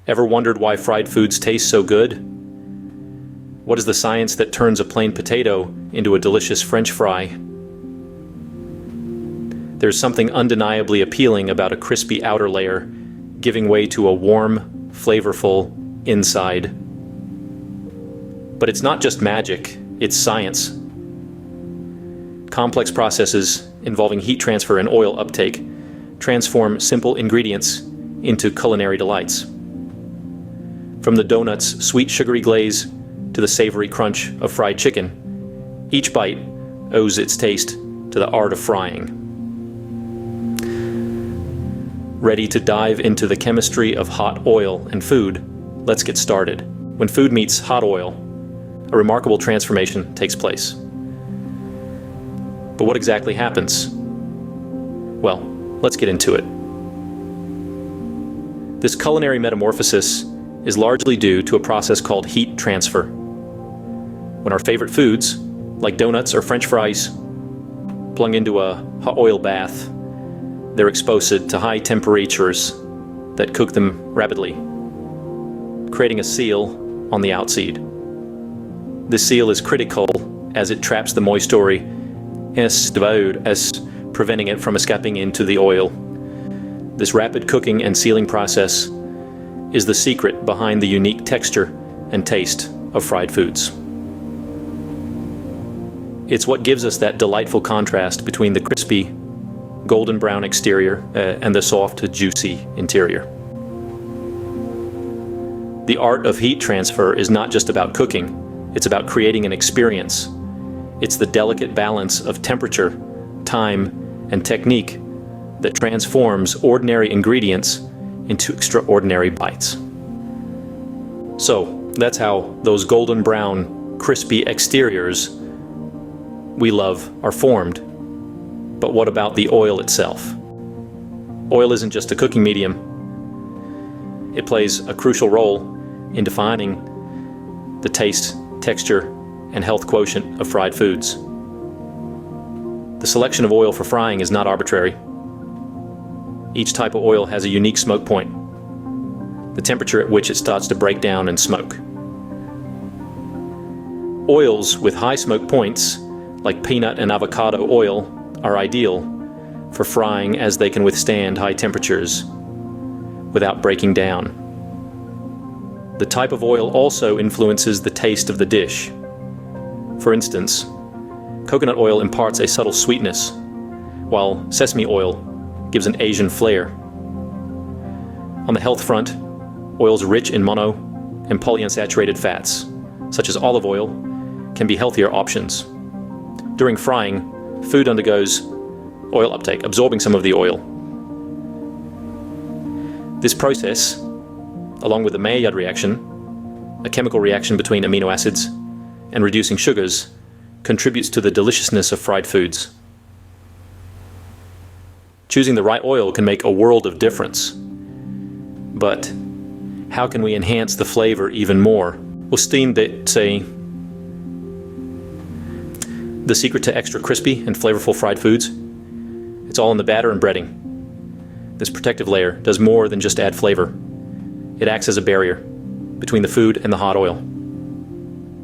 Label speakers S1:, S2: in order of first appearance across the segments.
S1: Ever wondered why fried foods taste so good? What is the science that turns a plain potato into a delicious French fry? There's something undeniably appealing about a crispy outer layer giving way to a warm, flavorful inside. But it's not just magic, it's science. Complex processes involving heat transfer and oil uptake transform simple ingredients into culinary delights. From the donut's sweet sugary glaze to the savory crunch of fried chicken, each bite owes its taste to the art of frying. Ready to dive into the chemistry of hot oil and food? Let's get started. When food meets hot oil, a remarkable transformation takes place. But what exactly happens? Well, let's get into it. This culinary metamorphosis is largely due to a process called heat transfer. When our favorite foods, like donuts or French fries, plunge into a hot oil bath, they're exposed to high temperatures that cook them rapidly, creating a seal on the outside. This seal is critical as it traps the moisture as preventing it from escaping into the oil. This rapid cooking and sealing process is the secret behind the unique texture and taste of fried foods. It's what gives us that delightful contrast between the crispy, golden brown exterior and the soft, juicy interior. The art of heat transfer is not just about cooking, it's about creating an experience. It's the delicate balance of temperature, time, and technique that transforms ordinary ingredients into extraordinary bites. So that's how those golden brown, crispy exteriors we love are formed. But what about the oil itself? Oil isn't just a cooking medium. It plays a crucial role in defining the taste, texture, and health quotient of fried foods. The selection of oil for frying is not arbitrary. Each type of oil has a unique smoke point, the temperature at which it starts to break down and smoke. Oils with high smoke points, like peanut and avocado oil, are ideal for frying as they can withstand high temperatures without breaking down. The type of oil also influences the taste of the dish. For instance, coconut oil imparts a subtle sweetness, while sesame oil gives an Asian flair. On the health front, oils rich in mono and polyunsaturated fats, such as olive oil, can be healthier options. During frying, food undergoes oil uptake, absorbing some of the oil. This process, along with the Maillard reaction, a chemical reaction between amino acids and reducing sugars, contributes to the deliciousness of fried foods. Choosing the right oil can make a world of difference. But how can we enhance the flavor even more? Well, steam, they say, the secret to extra crispy and flavorful fried foods, it's all in the batter and breading. This protective layer does more than just add flavor. It acts as a barrier between the food and the hot oil.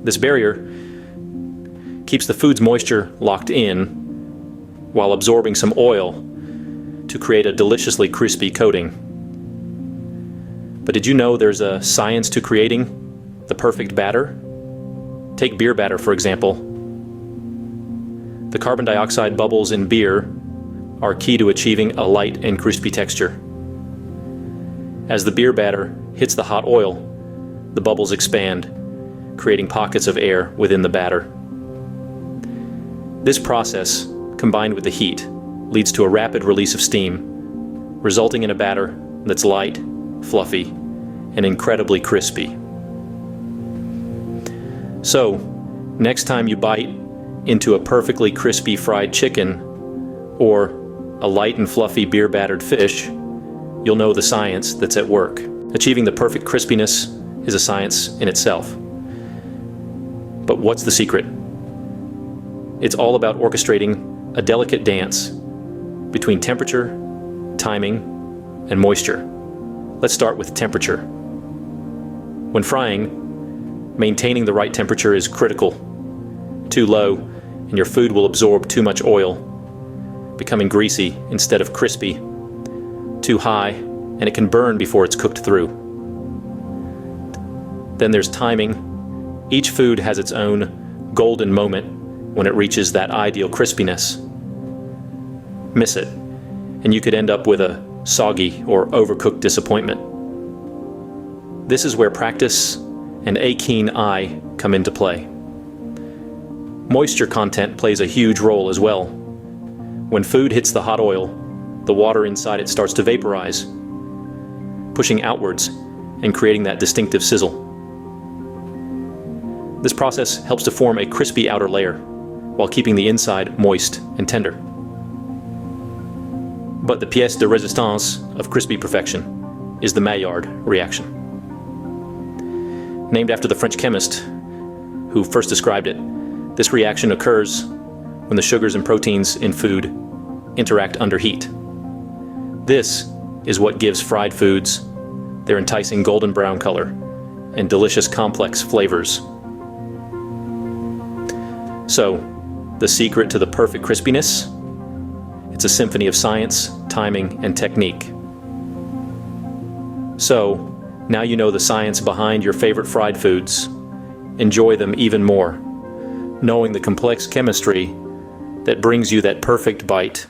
S1: This barrier keeps the food's moisture locked in while absorbing some oil to create a deliciously crispy coating. But did you know there's a science to creating the perfect batter? Take beer batter, for example. The carbon dioxide bubbles in beer are key to achieving a light and crispy texture. As the beer batter hits the hot oil, the bubbles expand, creating pockets of air within the batter. This process, combined with the heat, leads to a rapid release of steam, resulting in a batter that's light, fluffy, and incredibly crispy. So, next time you bite into a perfectly crispy fried chicken or a light and fluffy beer-battered fish, you'll know the science that's at work. Achieving the perfect crispiness is a science in itself. But what's the secret? It's all about orchestrating a delicate dance between temperature, timing, and moisture. Let's start with temperature. When frying, maintaining the right temperature is critical. Too low, and your food will absorb too much oil, becoming greasy instead of crispy. Too high, and it can burn before it's cooked through. Then there's timing. Each food has its own golden moment when it reaches that ideal crispiness. Miss it, and you could end up with a soggy or overcooked disappointment. This is where practice and a keen eye come into play. Moisture content plays a huge role as well. When food hits the hot oil, the water inside it starts to vaporize, pushing outwards and creating that distinctive sizzle. This process helps to form a crispy outer layer while keeping the inside moist and tender. But the pièce de résistance of crispy perfection is the Maillard reaction. Named after the French chemist who first described it, this reaction occurs when the sugars and proteins in food interact under heat. This is what gives fried foods their enticing golden brown color and delicious complex flavors. So, the secret to the perfect crispiness? It's a symphony of science, timing, and technique. So, now you know the science behind your favorite fried foods. Enjoy them even more, knowing the complex chemistry that brings you that perfect bite.